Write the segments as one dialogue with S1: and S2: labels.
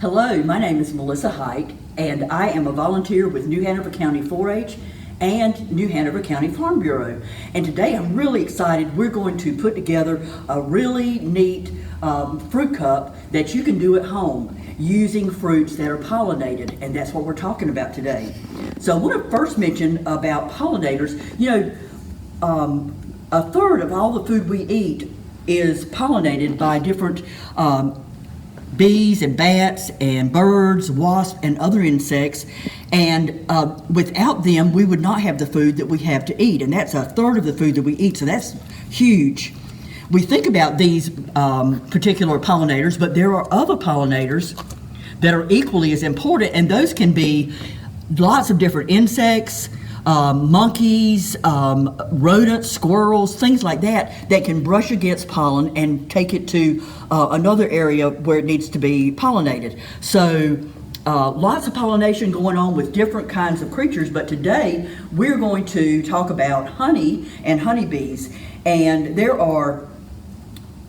S1: Hello, my name is Melissa Height, and I am a volunteer with New Hanover County 4-H and New Hanover County Farm Bureau. And today I'm really excited. We're going to put together a really neat fruit cup that you can do at home using fruits that are pollinated, and that's what we're talking about today. So I want to first mention about pollinators. A third of all the food we eat is pollinated by different bees and bats and birds, wasps, and other insects. And without them, we would not have the food that we have to eat. And that's a third of the food that we eat, so that's huge. We think about these particular pollinators, but there are other pollinators that are equally as important, and those can be lots of different insects, monkeys, rodents, squirrels, things like that can brush against pollen and take it to another area where it needs to be pollinated. So lots of pollination going on with different kinds of creatures, but today we're going to talk about honey and honeybees. And there are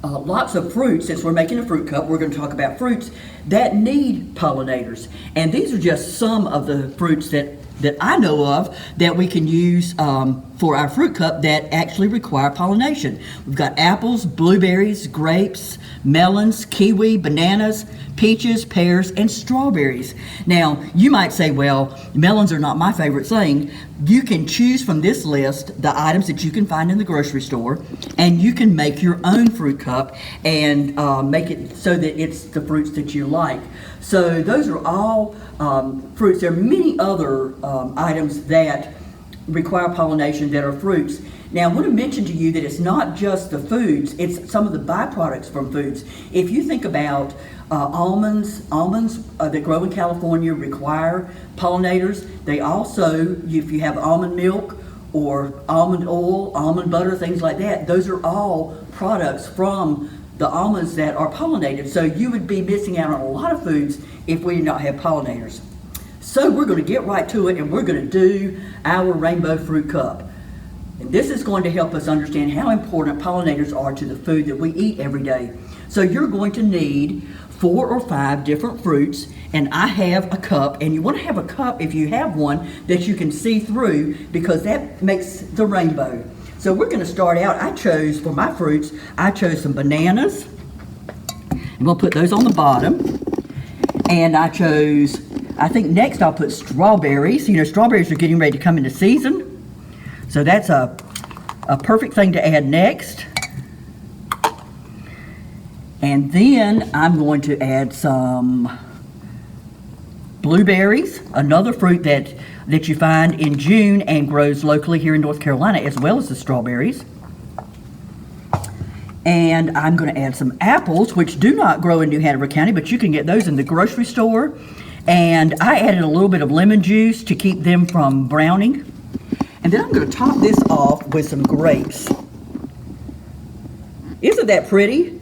S1: lots of fruits. Since we're making a fruit cup, we're going to talk about fruits that need pollinators. And these are just some of the fruits that I know of that we can use for our fruit cup that actually require pollination. We've got apples, blueberries, grapes, melons, kiwi, bananas, peaches, pears, and strawberries. Now, you might say, well, melons are not my favorite thing. You can choose from this list the items that you can find in the grocery store, and you can make your own fruit cup and make it so that it's the fruits that you like. So those are all fruits. There are many other items that require pollination that are fruits. Now, I want to mention to you that it's not just the foods, it's some of the byproducts from foods. If you think about almonds that grow in California require pollinators. They also, if you have almond milk or almond oil, almond butter, things like that, those are all products from the almonds that are pollinated. So you would be missing out on a lot of foods if we did not have pollinators. So we're going to get right to it, and we're going to do our rainbow fruit cup. And this is going to help us understand how important pollinators are to the food that we eat every day. So you're going to need 4 or 5 different fruits, and I have a cup, and you want to have a cup, if you have one, that you can see through, because that makes the rainbow. So we're going to start out. For my fruits, I chose some bananas, and we'll put those on the bottom. And I think next I'll put strawberries. You know, strawberries are getting ready to come into season, so that's a perfect thing to add next. And then I'm going to add some blueberries, another fruit that you find in June and grows locally here in North Carolina, as well as the strawberries. And I'm going to add some apples, which do not grow in New Hanover County, but you can get those in the grocery store. And I added a little bit of lemon juice to keep them from browning. And then I'm going to top this off with some grapes. Isn't that pretty?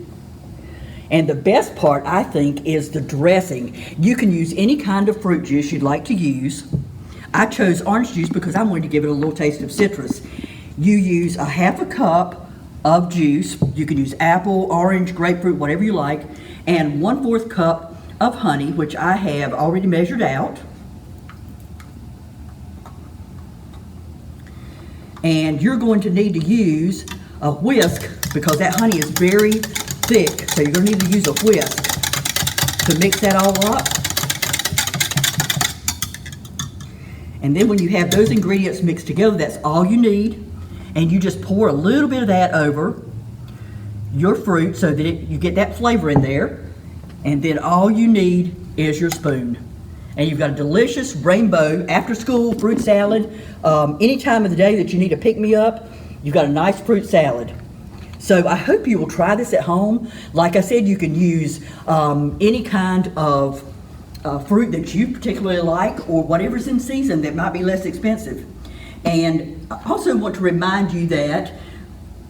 S1: And the best part, I think, is the dressing. You can use any kind of fruit juice you'd like to use. I chose orange juice because I wanted to give it a little taste of citrus. You use a half a cup of juice. You can use apple, orange, grapefruit, whatever you like, and 1/4 cup of honey, which I have already measured out. And you're going to need to use a whisk because that honey is very thick, so you're going to need to use a whisk to mix that all up. And then when you have those ingredients mixed together, that's all you need. And you just pour a little bit of that over your fruit so that you get that flavor in there. And then all you need is your spoon. And you've got a delicious rainbow after-school fruit salad. Any time of the day that you need a pick-me-up, you've got a nice fruit salad. So I hope you will try this at home. Like I said, you can use any kind of fruit that you particularly like, or whatever's in season that might be less expensive. And I also want to remind you that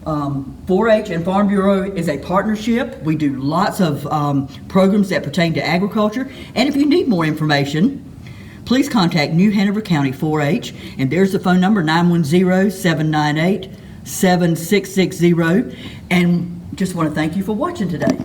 S1: 4-H and Farm Bureau is a partnership. We do lots of programs that pertain to agriculture. And if you need more information, please contact New Hanover County 4-H. And there's the phone number, 910-798-7660. And just want to thank you for watching today.